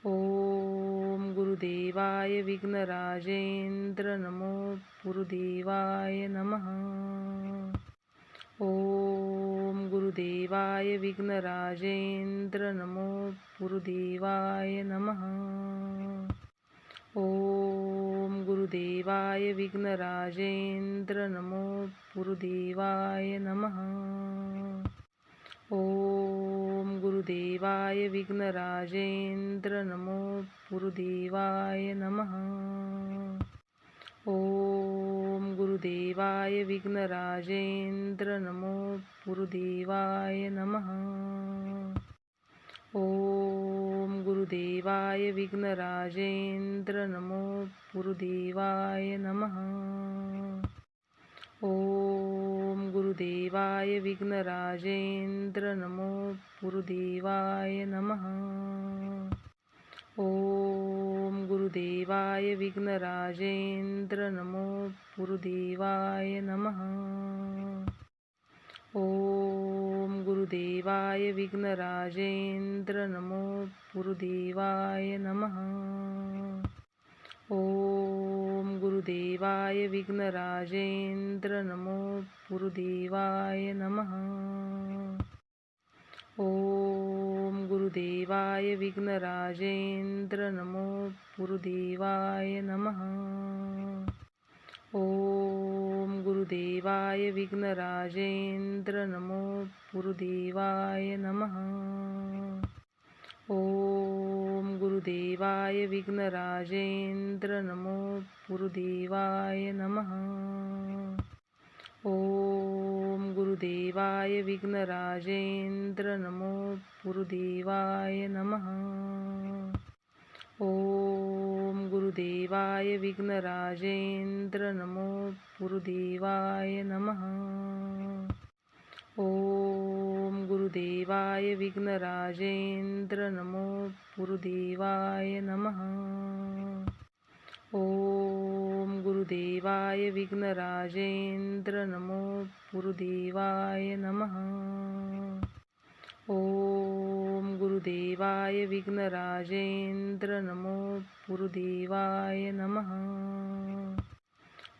ओम गुरुदेवाय विघ्नराजेंद्र नमो गुरुदेवाय नमः। ओम गुरुदेवाय विघ्नराजेंद्र नमो गुरुदेवाय नमः। ओम गुरुदेवाय विघ्नराजेंद्र नमो गुरुदेवाय नमः। ओम गुरुदेवाय विघ्नराजेंद्र नमो गुरुदेवाय नमः। ओम गुरुदेवाय विघ्नराजेंद्र नमो गुरुदेवाय नमः। ओम गुरुदेवाय विघ्नराजेंद्र नमो गुरुदेवाय नमः। ओम गुरुदेवाय विघ्नराजेंद्र नमो गुरुदेवाय नमः। ओम गुरुदेवाय विघ्नराजेंद्र नमो गुरुदेवाय नमः। ओम गुरुदेवाय विघ्नराजेंद्र नमो गुरुदेवाय नमः। ओम गुरुदेवाय विघ्नराजेंद्र नमो गुरुदेवाय नमः। ओम गुरुदेवाय विघ्नराजेंद्र नमो गुरुदेवाय नमः। ओम गुरुदेवाय विघ्नराजेंद्र नमो गुरुदेवाय नमः। ओम गुरुदेवाय विघ्नराजेंद्र नमो गुरुदेवाय नमः। ओम गुरुदेवाय विघ्नराजेंद्र नमो गुरुदेवाय नमः। ओम गुरुदेवाय विघ्नराजेंद्र नमो गुरुदेवाय नमः। ओम गुरुदेवाय विघ्नराजेंद्र नमो गुरुदेवाय नमः। ओम गुरुदेवाय विघ्नराजेंद्र नमो गुरुदेवाय नमः। ओम गुरुदेवाय विघ्नराजेंद्र नमो गुरुदेवाय नमः।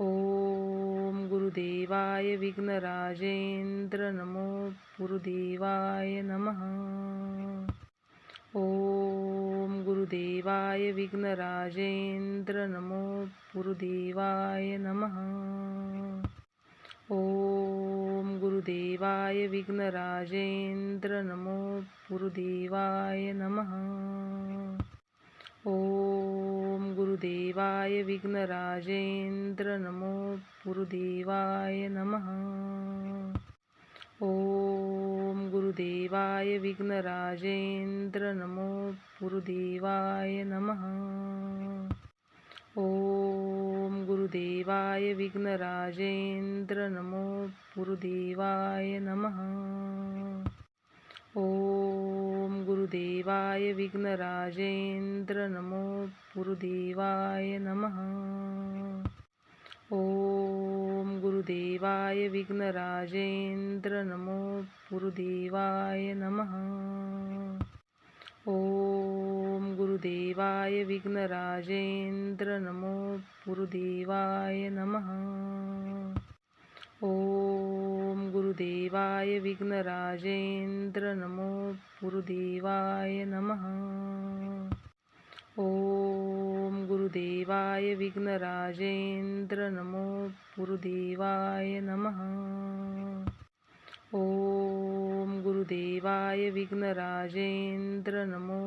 ओम गुरुदेवाय विघ्नराजेंद्र नमो गुरुदेवाय नमः। ओम गुरुदेवाय विघ्नराजेंद्र नमो गुरुदेवाय नमः। ओम गुरुदेवाय विघ्नराजेंद्र नमो गुरुदेवाय नमः। ओम गुरुदेवाय विघ्नराजेंद्र नमो गुरुदेवाय नमः। ओम गुरुदेवाय विघ्नराजेंद्र नमो गुरुदेवाय नमः। ओम गुरुदेवाय विघ्नराजेंद्र नमो गुरुदेवाय नमः। ओम गुरुदेवाय विघ्नराजेंद्र नमो गुरुदेवाय नमः। ओम गुरुदेवाय विघ्नराजेंद्र नमो गुरुदेवाय नमः। ओम गुरुदेवाय विघ्नराजेंद्र नमो गुरुदेवाय नमः। ओम गुरुदेवाय विघ्नराजेंद्र नमो गुरुदेवाय नमः। ओम गुरुदेवाय विघ्नराजेंद्र नमो गुरुदेवाय नमः। ओम गुरुदेवाय विघ्नराजेंद्र नमो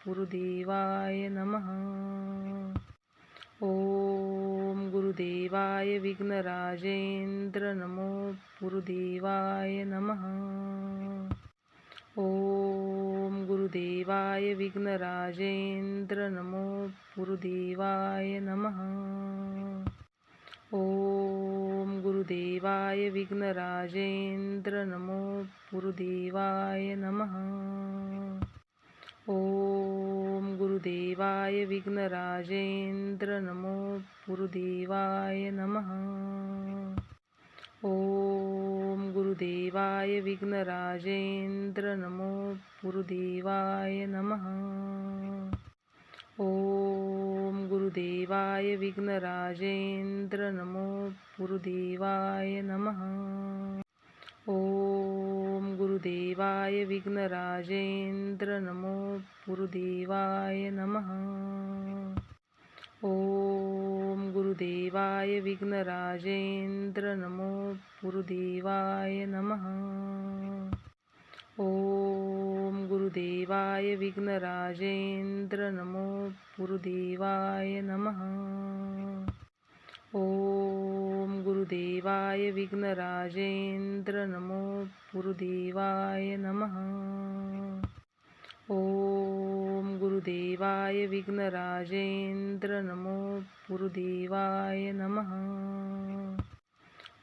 गुरुदेवाय नमः। ओम गुरुदेवाय विघ्नराजेंद्र नमो गुरुदेवाय नमः। ओम गुरुदेवाय विघ्नराजेंद्र नमो गुरुदेवाय नमः। ओम गुरुदेवाय विघ्नराजेंद्र नमो गुरुदेवाय नमः। ओम गुरुदेवाय विघ्नराजेंद्र नमो गुरुदेवाय नमः। ओम गुरुदेवाय विघ्नराजेंद्र नमो गुरुदेवाय नमः। गुरुदेवाय विघ्नराजेंद्र नमो गुरुदेवाय नमः. ओम गुरुदेवाय विघ्नराजेंद्र नमो गुरुदेवाय नमः. ओम गुरुदेवाय विघ्नराजेंद्र नमो गुरुदेवाय नमः. ओम गुरुदेवाय विघ्नराजेंद्र नमो गुरुदेवाय नमः. ओम गुरुदेवाय विघ्नराजेंद्र नमो गुरुदेवाय नमः. ओम गुरुदेवाय विघ्नराजेंद्र नमो गुरुदेवाय नमः.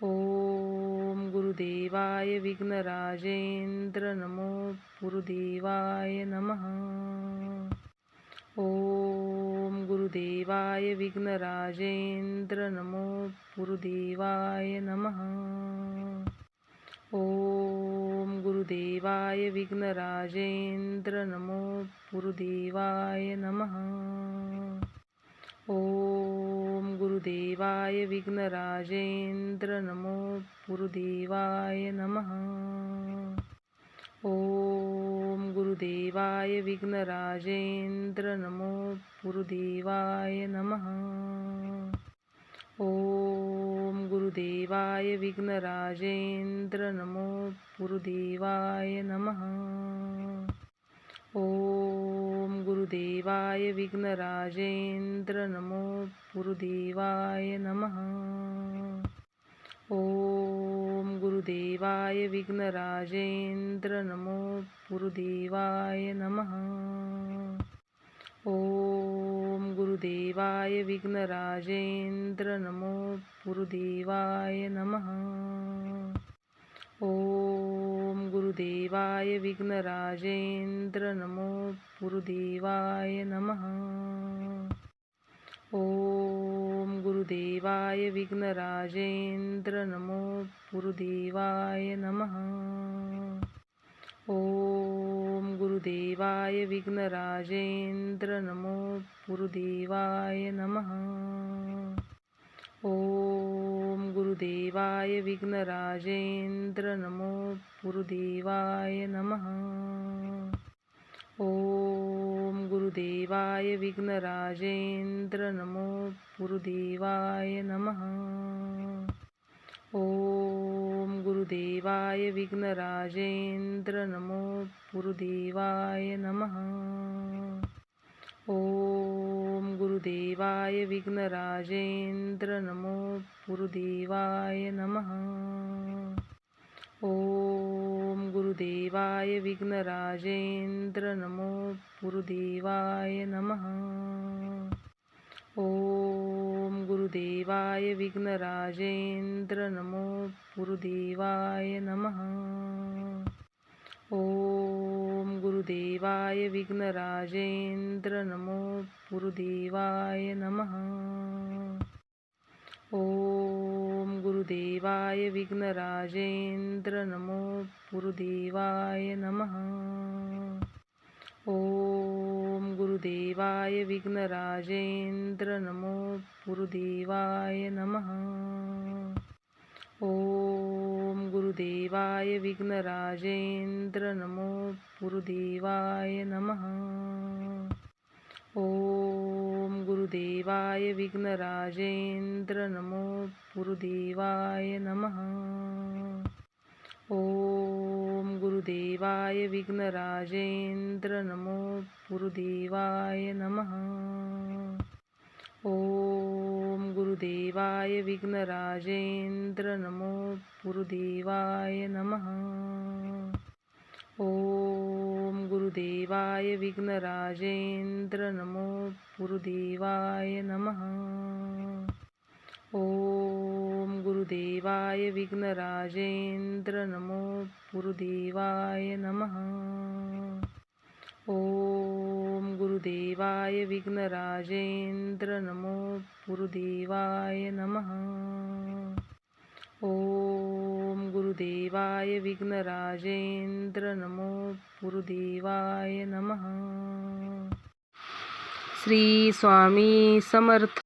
ओम गुरुदेवाय विघ्नराजेंद्र नमो गुरुदेवाय नमः. ओम गुरुदेवाय विघ्नराजेंद्र नमो गुरुदेवाय नमः. ओम गुरुदेवाय विघ्नराजेंद्र नमो गुरुदेवाय नमः. ओम गुरुदेवाय विघ्नराजेंद्र नमो गुरुदेवाय नमः. ओम गुरुदेवाय विघ्नराजेंद्र नमो गुरुदेवाय नमः. ओम गुरुदेवाय विघ्नराजेंद्र नमो गुरुदेवाय नमः. ओम गुरुदेवाय विघ्नराजेंद्र नमो गुरुदेवाय नमः. ओम गुरुदेवाय विघ्नराजेंद्र नमो गुरुदेवाय नमः. ओम गुरुदेवाय विघ्नराजेंद्र नमो गुरुदेवाय नमः. ओम गुरुदेवाय विघ्नराजेंद्र नमो गुरुदेवाय नमः. ओम गुरुदेवाय विघ्नराजेंद्र नमो गुरुदेवाय नमः. ओम गुरुदेवाय विघ्नराजेंद्र नमो गुरुदेवाय नमः. ओम गुरुदेवाय विघ्नराजेंद्र नमो गुरुदेवाय नमः. ओम गुरुदेवाय विघ्नराजेंद्र नमो गुरुदेवाय नमः. ओम गुरुदेवाय विघ्नराजेंद्र नमो गुरुदेवाय नमः. ओम गुरुदेवाय विघ्नराजेंद्र नमो गुरुदेवाय नमः. ओम गुरुदेवाय विघ्नराजेंद्र नमो गुरुदेवाय नमः. ओम गुरुदेवाय विघ्नराजेंद्र नमो गुरुदेवाय नमः. ओम गुरुदेवाय विघ्नराजेंद्र नमो गुरुदेवाय नमः. ओम गुरुदेवाय विघ्नराजेंद्र नमो गुरुदेवाय नमः. ओम गुरुदेवाय विघ्नराजेंद्र नमो गुरुदेवाय नमः. ओम गुरुदेवाय विघ्नराजेंद्र नमो गुरुदेवाय नमः. ओम गुरुदेवाय विघ्नराजेंद्र नमो गुरुदेवाय नमः. ओम गुरुदेवाय विघ्नराजेंद्र नमो गुरुदेवाय नमः. ओम गुरुदेवाय विघ्नराजेंद्र नमो गुरुदेवाय नमः. ओम गुरुदेवाय विघ्नराजेंद्र नमो गुरुदेवाय नमः. ओम गुरुदेवाय विघ्नराजेंद्र नमो गुरुदेवाय नमः. ओम गुरुदेवाय विघ्नराजेंद्र नमो गुरुदेवाय नमः. ओम गुरुदेवाय विघ्नराजेंद्र नमो गुरुदेवाय नमः. श्री स्वामी समर्थ.